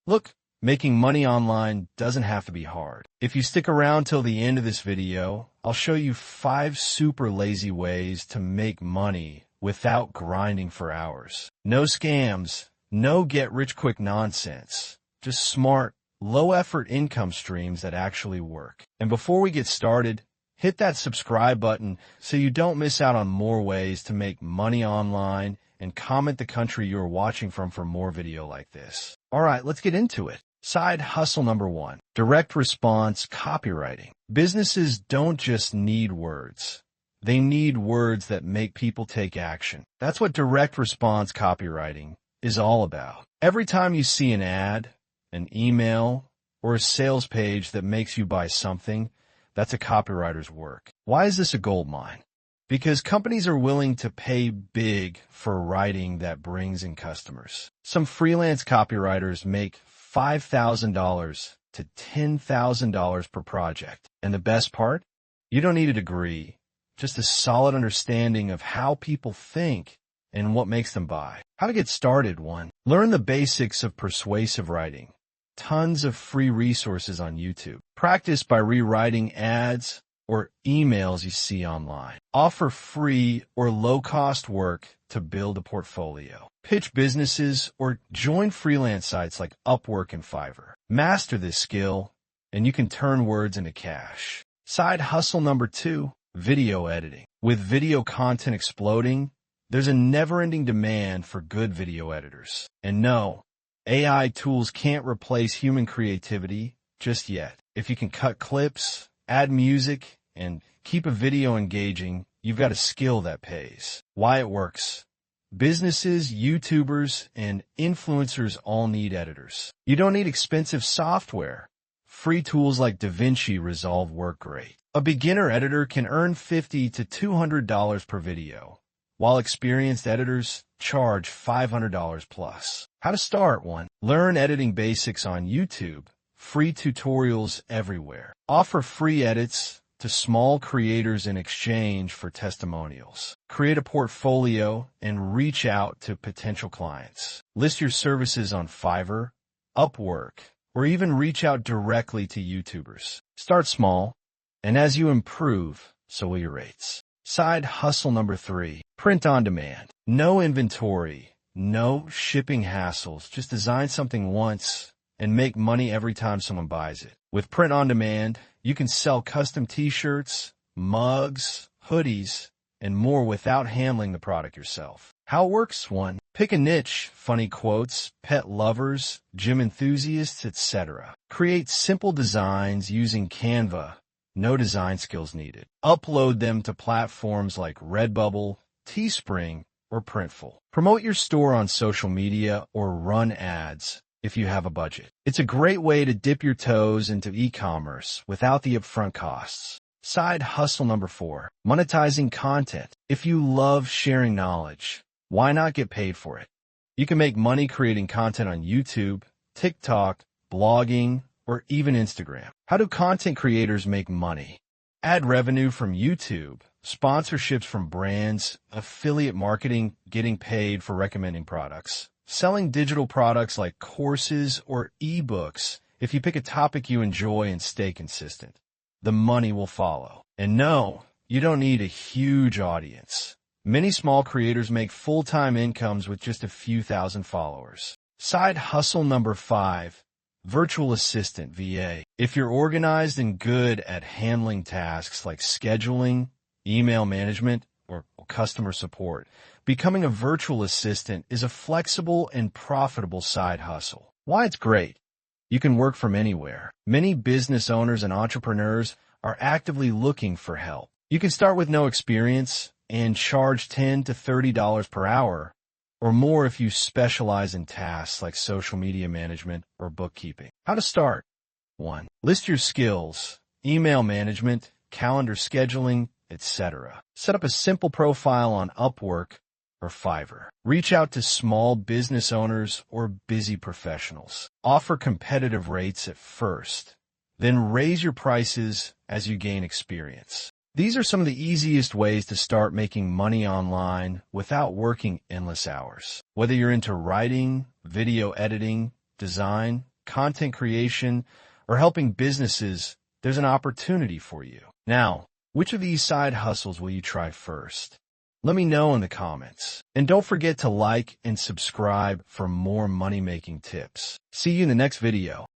Look, making money online doesn't have to be hard. If you stick around till the end of this video, I'll show you 5 super lazy ways to make money without grinding for hours. No scams, no get-rich-quick nonsense. Just smart, low-effort income streams that actually work. And before we get started, hit that subscribe button so you don't miss out on more ways to make money online, and comment the country you're watching from for more video like this. All right, let's get into it. Side hustle number 1, direct response copywriting. Businesses don't just need words. They need words that make people take action. That's what direct response copywriting is all about. Every time you see an ad, an email, or a sales page that makes you buy something, that's a copywriter's work. Why is this a gold mine? Because companies are willing to pay big for writing that brings in customers. Some freelance copywriters make $5,000 to $10,000 per project. And the best part? You don't need a degree, just a solid understanding of how people think and what makes them buy. How to get started? 1. Learn the basics of persuasive writing. Tons of free resources on YouTube. Practice by rewriting ads or emails you see online. Offer free or low-cost work to build a portfolio. Pitch businesses or join freelance sites like Upwork and Fiverr. Master this skill, and you can turn words into cash. Side hustle number 2, video editing. With video content exploding, there's a never-ending demand for good video editors. And no, AI tools can't replace human creativity just yet. If you can cut clips, add music, and keep a video engaging, you've got a skill that pays. Why it works? Businesses, YouTubers, and influencers all need editors. You don't need expensive software. Free tools like DaVinci Resolve work great. A beginner editor can earn $50 to $200 per video, while experienced editors charge $500 plus. How to start? 1. Learn editing basics on YouTube. Free tutorials everywhere. Offer free edits to small creators in exchange for testimonials. Create a portfolio and reach out to potential clients. List your services on Fiverr, Upwork, or even reach out directly to YouTubers. Start small, and as you improve, so will your rates. Side hustle number 3, print on demand. No inventory, no shipping hassles. Just design something once and make money every time someone buys it. With print on demand, you can sell custom t-shirts, mugs, hoodies, and more without handling the product yourself. How it works? 1. Pick a niche, funny quotes, pet lovers, gym enthusiasts, etc. Create simple designs using Canva. No design skills needed. Upload them to platforms like Redbubble, Teespring, or Printful. Promote your store on social media or run ads if you have a budget. It's a great way to dip your toes into e-commerce without the upfront costs. Side hustle number 4, monetizing content. If you love sharing knowledge, why not get paid for it? You can make money creating content on YouTube, TikTok, blogging, or even Instagram. How do content creators make money? Ad revenue from YouTube, sponsorships from brands, affiliate marketing, getting paid for recommending products, selling digital products like courses or ebooks. If you pick a topic you enjoy and stay consistent, the money will follow. And no, you don't need a huge audience. Many small creators make full-time incomes with just a few thousand followers. Side hustle number 5, virtual assistant, VA. If you're organized and good at handling tasks like scheduling, email management, or customer support, becoming a virtual assistant is a flexible and profitable side hustle. Why it's great? You can work from anywhere. Many business owners and entrepreneurs are actively looking for help. You can start with no experience and charge $10 to $30 per hour, or more if you specialize in tasks like social media management or bookkeeping. How to start? 1. List your skills: email management, calendar scheduling, etc. Set up a simple profile on Upwork or Fiverr. Reach out to small business owners or busy professionals. Offer competitive rates at first, then raise your prices as you gain experience. These are some of the easiest ways to start making money online without working endless hours. Whether you're into writing, video editing, design, content creation, or helping businesses, there's an opportunity for you. Now, which of these side hustles will you try first? Let me know in the comments. And don't forget to like and subscribe for more money-making tips. See you in the next video.